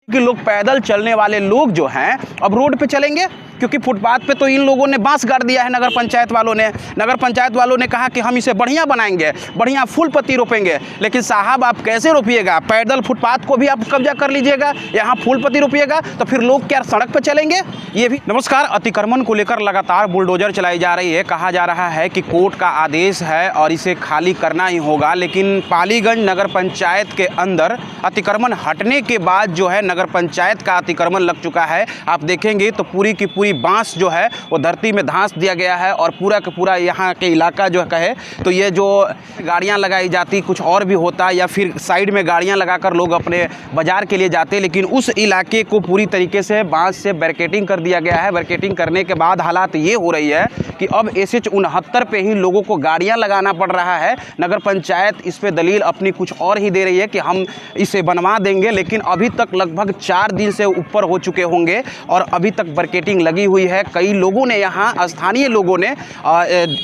कि लोग पैदल चलने वाले लोग जो हैं अब रोड पे चलेंगे, क्योंकि फुटपाथ पे तो इन लोगों ने बांस गाड़ दिया है। नगर पंचायत वालों ने कहा कि हम इसे बढ़िया बनाएंगे, बढ़िया फूल पत्ती रोपेंगे। लेकिन साहब आप कैसे रोपिएगा? पैदल फुटपाथ को भी आप कब्जा कर लीजिएगा, यहाँ फूल पत्ती रोपिएगा, तो फिर लोग क्या सड़क पर चलेंगे? ये भी नमस्कार। अतिक्रमण को लेकर लगातार बुलडोजर चलाई जा रही है। कहा जा रहा है कि कोर्ट का आदेश है और इसे खाली करना ही होगा। लेकिन पालीगंज नगर पंचायत के अंदर अतिक्रमण हटने के बाद जो है नगर पंचायत का अतिक्रमण लग चुका है। आप देखेंगे तो पूरी की पूरी बांस जो है वो धरती में धंस दिया गया है और पूरा का पूरा यहाँ के इलाका जो कहे तो ये जो गाड़ियाँ लगाई जाती कुछ और भी होता, या फिर साइड में गाड़ियाँ लगाकर लोग अपने बाजार के लिए जाते, लेकिन उस इलाके को पूरी तरीके से बांस से बैरिकेडिंग कर दिया गया है। बैरिकेडिंग करने के बाद हालात ये हो रही है कि अब SH 69 पे ही लोगों को गाड़ियाँ लगाना पड़ रहा है। नगर पंचायत इस पे दलील अपनी कुछ और ही दे रही है कि हम इसे बनवा देंगे, लेकिन अभी तक लगभग 4 दिन से ऊपर हो चुके होंगे और अभी तक बैरिकेडिंग लगी हुई है। कई लोगों ने यहाँ स्थानीय लोगों ने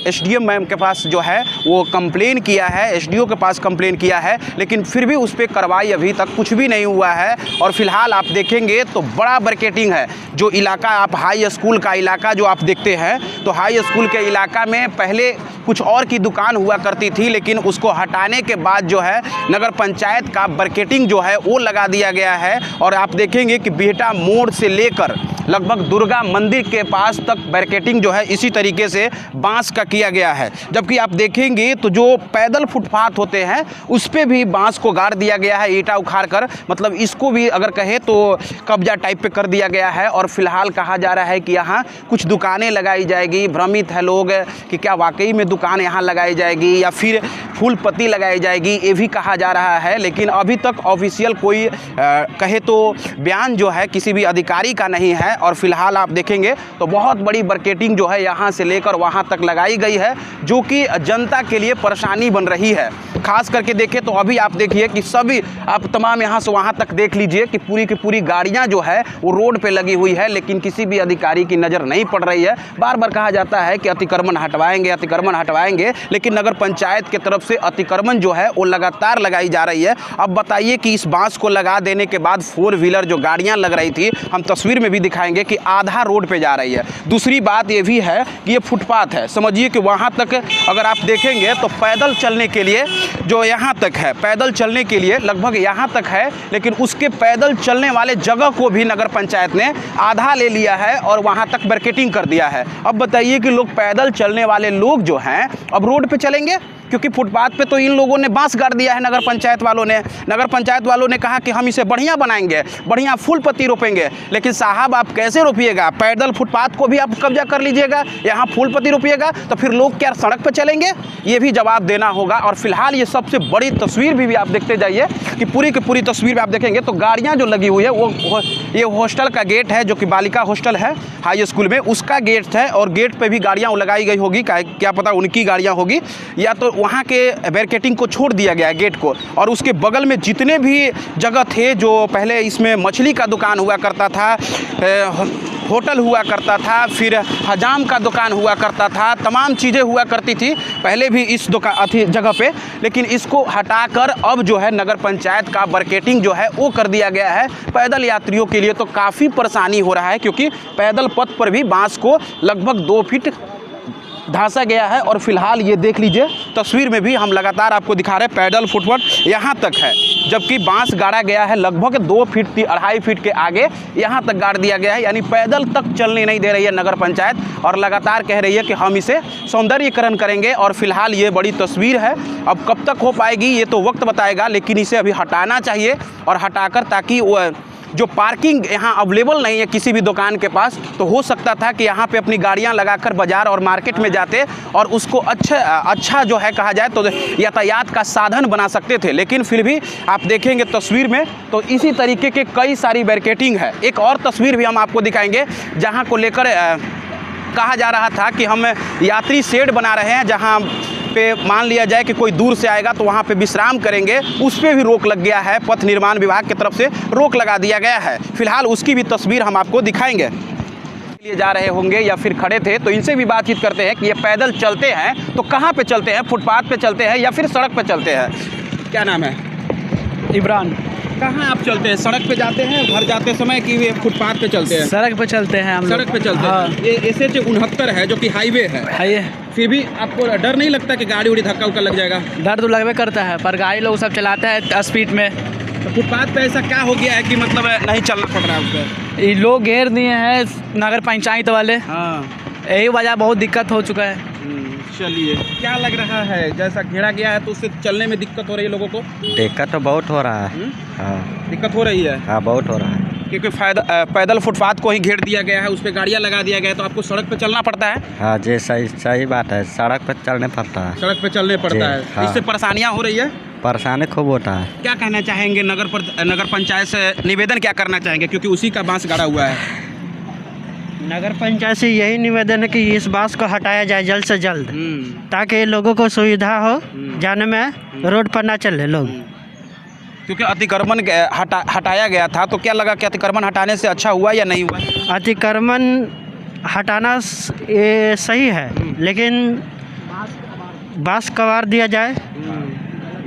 SDM मैम के पास जो है वो कंप्लेन किया है, SDO के पास कंप्लेन किया है, लेकिन फिर भी उस पर कार्रवाई अभी तक कुछ भी नहीं हुआ है। और फिलहाल आप देखेंगे तो बड़ा बैरिकेडिंग है। जो इलाका आप हाई स्कूल का इलाका जो आप देखते हैं, तो हाई स्कूल के इलाका में पहले कुछ और की दुकान हुआ करती थी, लेकिन उसको हटाने के बाद जो है नगर पंचायत का बैरिकेडिंग जो है वो लगा दिया गया है। और आप देखेंगे कि बिहटा मोड़ से लेकर लगभग दुर्गा मंदिर के पास तक बैरिकेडिंग जो है इसी तरीके से बांस का किया गया है। जबकि आप देखेंगे तो जो पैदल फुटपाथ होते हैं उस पे भी बांस को गाड़ दिया गया है, ईंटा उखाड़ कर, मतलब इसको भी अगर कहे तो कब्जा टाइप पे कर दिया गया है। और फिलहाल कहा जा रहा है कि यहाँ कुछ दुकानें लगाई जाएगी। भ्रमित है लोग कि क्या वाकई में दुकान यहाँ लगाई जाएगी या फिर फूल पत्ती लगाई जाएगी, ये भी कहा जा रहा है। लेकिन अभी तक ऑफिशियल कोई कहे तो बयान जो है किसी भी अधिकारी का नहीं है। और फिलहाल आप देखेंगे तो बहुत बड़ी बैरिकेडिंग जो है यहाँ से लेकर वहाँ तक लगाई गई है, जो कि जनता के लिए परेशानी बन रही है। खास करके देखें तो अभी आप देखिए कि सभी आप तमाम यहाँ से वहाँ तक देख लीजिए कि पूरी की पूरी गाड़ियाँ जो है वो रोड पे लगी हुई है, लेकिन किसी भी अधिकारी की नज़र नहीं पड़ रही है। बार बार कहा जाता है कि अतिक्रमण हटवाएंगे, लेकिन नगर पंचायत की तरफ से अतिक्रमण जो है वो लगातार लगाई जा रही है। अब बताइए कि इस बांस को लगा देने के बाद 4 व्हीलर जो गाड़ियाँ लग रही थी, हम तस्वीर में भी दिखाएंगे कि आधा रोड पे जा रही है। दूसरी बात ये भी है कि ये फुटपाथ है, समझिए कि वहाँ तक अगर आप देखेंगे तो पैदल चलने के लिए जो यहाँ तक है, पैदल चलने के लिए लगभग यहाँ तक है, लेकिन उसके पैदल चलने वाले जगह को भी नगर पंचायत ने आधा ले लिया है और वहाँ तक बैरिकेडिंग कर दिया है। अब बताइए कि लोग पैदल चलने वाले लोग जो हैं अब रोड पे चलेंगे, क्योंकि फुटपाथ पे तो इन लोगों ने बांस गाड़ दिया है। नगर पंचायत वालों ने कहा कि हम इसे बढ़िया बनाएंगे, बढ़िया फूल पत्ती रोपेंगे। लेकिन साहब आप कैसे रोपिएगा? पैदल फुटपाथ को भी आप कब्जा कर लीजिएगा, यहाँ फूल पत्ती रोपिएगा, तो फिर लोग क्या सड़क पर चलेंगे? ये भी जवाब देना होगा। और फिलहाल ये सबसे बड़ी तस्वीर भी आप देखते जाइए कि पूरी की पूरी तस्वीर में आप देखेंगे तो गाड़ियाँ जो लगी हुई है वो ये हॉस्टल का गेट है, जो कि बालिका हॉस्टल है हाई स्कूल में, उसका गेट है। और गेट पर भी गाड़ियाँ लगाई गई होगी, क्या पता उनकी गाड़ियाँ होगी, या तो वहाँ के बैरिकेडिंग को छोड़ दिया गया है गेट को। और उसके बगल में जितने भी जगह थे, जो पहले इसमें मछली का दुकान हुआ करता था, होटल हुआ करता था, फिर हजाम का दुकान हुआ करता था, तमाम चीज़ें हुआ करती थी पहले भी इस जगह पे, लेकिन इसको हटाकर अब जो है नगर पंचायत का बैरिकेडिंग जो है वो कर दिया गया है। पैदल यात्रियों के लिए तो काफ़ी परेशानी हो रहा है, क्योंकि पैदल पथ पर भी बांस को लगभग 2 फीट धंसा गया है। और फिलहाल ये देख लीजिए तस्वीर में भी हम लगातार आपको दिखा रहे हैं, पैदल फुटपाथ यहाँ तक है, जबकि बांस गाड़ा गया है लगभग 2 फीट 2.5 फीट के आगे यहाँ तक गाड़ दिया गया है। यानी पैदल तक चलने नहीं दे रही है नगर पंचायत, और लगातार कह रही है कि हम इसे सौंदर्यीकरण करेंगे। और फिलहाल ये बड़ी तस्वीर है, अब कब तक हो पाएगी ये तो वक्त बताएगा, लेकिन इसे अभी हटाना चाहिए। और हटाकर ताकि वो जो पार्किंग यहाँ अवेलेबल नहीं है किसी भी दुकान के पास, तो हो सकता था कि यहाँ पे अपनी गाड़ियाँ लगाकर बाज़ार और मार्केट में जाते और उसको अच्छा जो है कहा जाए तो यातायात का साधन बना सकते थे। लेकिन फिर भी आप देखेंगे तस्वीर में तो इसी तरीके के कई सारी बैरिकेडिंग है। एक और तस्वीर भी हम आपको दिखाएंगे जहाँ को लेकर कहा जा रहा था कि हम यात्री शेड बना रहे हैं, जहाँ पे मान लिया जाए कि कोई दूर से आएगा तो वहाँ पे विश्राम करेंगे, उस पर भी रोक लग गया है। पथ निर्माण विभाग की तरफ से रोक लगा दिया गया है। फिलहाल उसकी भी तस्वीर हम आपको दिखाएंगे। लिए जा रहे होंगे या फिर खड़े थे, तो इनसे भी बातचीत करते हैं कि ये पैदल चलते हैं तो कहाँ पे चलते हैं, फुटपाथ पे चलते हैं या फिर सड़क पे चलते हैं। क्या नाम है? इमरान। कहाँ आप चलते हैं? सड़क पे जाते हैं घर जाते समय कि वे फुटपाथ पे चलते हैं? सड़क पे चलते हैं हम लोग। सड़क पे चलते हैं। ये SH 69 है जो कि हाईवे है। फिर भी आपको डर नहीं लगता कि गाड़ी उड़ी धक्का उक्का लग जाएगा? डर तो लगभग करता है, पर गाड़ी लोग सब चलाते हैं स्पीड में। तो फुटपाथ पे ऐसा क्या हो गया है कि मतलब नहीं चलना पड़ रहा है उसको? ये लोग घेर दिए हैं नगर पंचायत वाले। हाँ, यही वजह बहुत दिक्कत हो चुका है। चलिए, क्या लग रहा है जैसा घेरा गया है तो उससे चलने में दिक्कत हो रही है लोगों को? दिक्कत तो बहुत हो रहा है। हाँ, दिक्कत हो रही है। हाँ बहुत हो रहा है, क्योंकि पैदल फुटपाथ को ही घेर दिया गया है, उस पर गाड़ियाँ लगा दिया गया है, तो आपको सड़क पे चलना पड़ता है। हाँ जी, सही बात है, सड़क पर चलने पड़ता है। सड़क पे चलने पड़ता है। हाँ। इससे परेशानियाँ हो रही है? परेशानी खूब होता है। क्या कहना चाहेंगे नगर पंचायत से निवेदन क्या करना चाहेंगे, क्योंकि उसी का बांस गाड़ा हुआ है? नगर पंचायत से यही निवेदन है कि इस बांस को हटाया जाए जल्द से जल्द, ताकि लोगों को सुविधा हो जाने में, रोड पर ना चले लोग। क्योंकि अतिक्रमण हटाया गया था, तो क्या लगा कि अतिक्रमण हटाने से अच्छा हुआ या नहीं हुआ? अतिक्रमण हटाना ये सही है, लेकिन बांस कबार दिया जाए,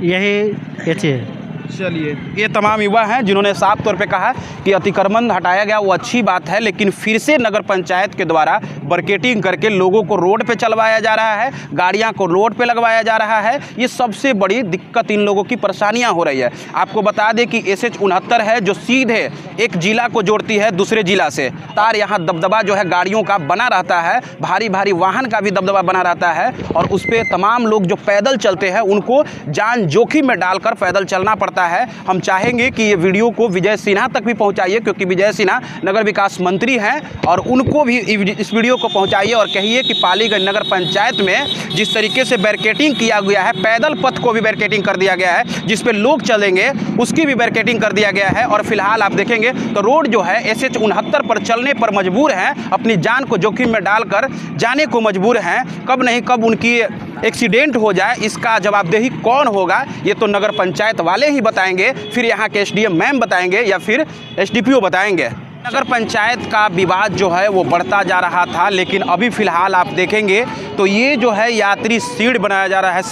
यही चीज़। चलिए, ये तमाम युवा हैं जिन्होंने साफ तौर पे कहा कि अतिक्रमण हटाया गया वो अच्छी बात है, लेकिन फिर से नगर पंचायत के द्वारा बरकेटिंग करके लोगों को रोड पे चलवाया जा रहा है, गाड़ियां को रोड पे लगवाया जा रहा है। ये सबसे बड़ी दिक्कत इन लोगों की परेशानियां हो रही है। आपको बता दें कि SH 69 है जो सीधे एक जिला को जोड़ती है दूसरे जिला से। तार यहाँ दबदबा जो है गाड़ियों का बना रहता है, भारी भारी वाहन का भी दबदबा बना रहता है, और उस पर तमाम लोग जो पैदल चलते हैं उनको जान जोखिम में डालकर पैदल चलना पड़ता है। हम चाहेंगे कि ये वीडियो को विजय सिन्हा तक भी पहुंचाइए, क्योंकि विजय सिन्हा नगर विकास मंत्री हैं, और उनको भी इस वीडियो को पहुंचाइए और कहिए कि पालीगंज नगर पंचायत में जिस तरीके से बैरिकेटिंग किया गया है, पैदल पथ को भी बैरिकेटिंग कर दिया गया है, जिस पे लोग चलेंगे उसकी भी बैरिकेटिंग कर दिया गया है। और फिलहाल आप देखेंगे तो रोड जो है SH 69 पर चलने पर मजबूर हैं, अपनी जान को जोखिम में डालकर जाने को मजबूर हैं। कब नहीं कब उनकी एक्सीडेंट हो जाए, इसका जवाबदेही कौन होगा ये तो नगर पंचायत वाले ही बताएंगे, फिर यहाँ के SDM मैम बताएंगे या फिर SDPO बताएंगे। नगर पंचायत का विवाद जो है वो बढ़ता जा रहा था, लेकिन अभी फ़िलहाल आप देखेंगे तो ये जो है यात्री शेड बनाया जा रहा है,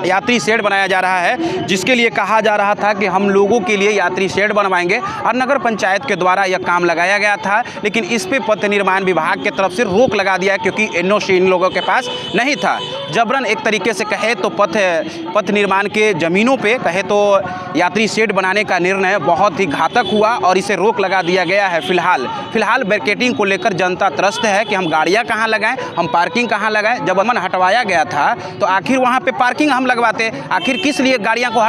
यात्री शेड बनाया जा रहा है, जिसके लिए कहा जा रहा था कि हम लोगों के लिए यात्री शेड बनवाएंगे, और नगर पंचायत के द्वारा यह काम लगाया गया था। लेकिन इस पे पथ निर्माण विभाग की तरफ से रोक लगा दिया, क्योंकि NOC इन लोगों के पास नहीं था। जबरन एक तरीके से कहे तो पथ निर्माण के ज़मीनों पे कहे तो यात्री शेड बनाने का निर्णय बहुत ही घातक हुआ, और इसे रोक लगा दिया गया है। फिलहाल बैरिकेटिंग को लेकर जनता त्रस्त है कि हम गाड़ियां कहां लगाएं, हम पार्किंग कहां लगाएं। जब अमन हटवाया गया था तो आखिर वहां पे पार्किंग हम लगवाते, आखिर किस लिए गाड़ियां को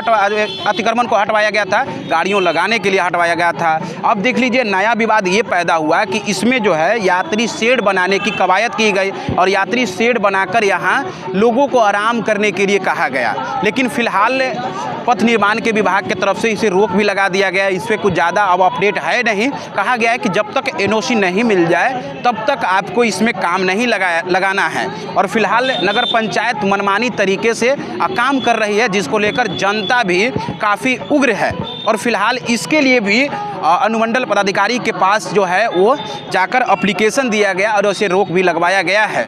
अतिक्रमण को हटवाया गया था? गाड़ियों लगाने के लिए हटवाया गया था। अब देख लीजिए, नया विवाद ये पैदा हुआ कि इसमें जो है यात्री शेड बनाने की कवायद की गई, और यात्री शेड बनाकर यहाँ लोगों को आराम करने के लिए कहा गया। लेकिन फिलहाल पथ निर्माण के विभाग की तरफ से इसे रोक भी लगा दिया गया। इस पर कुछ ज़्यादा अब अपडेट है नहीं। कहा गया है कि जब तक NOC नहीं मिल जाए तब तक आपको इसमें काम नहीं लगाना है। और फिलहाल नगर पंचायत मनमानी तरीके से काम कर रही है, जिसको लेकर जनता भी काफ़ी उग्र है। और फिलहाल इसके लिए भी अनुमंडल पदाधिकारी के पास जो है वो जाकर एप्लीकेशन दिया गया और उसे रोक भी लगवाया गया है।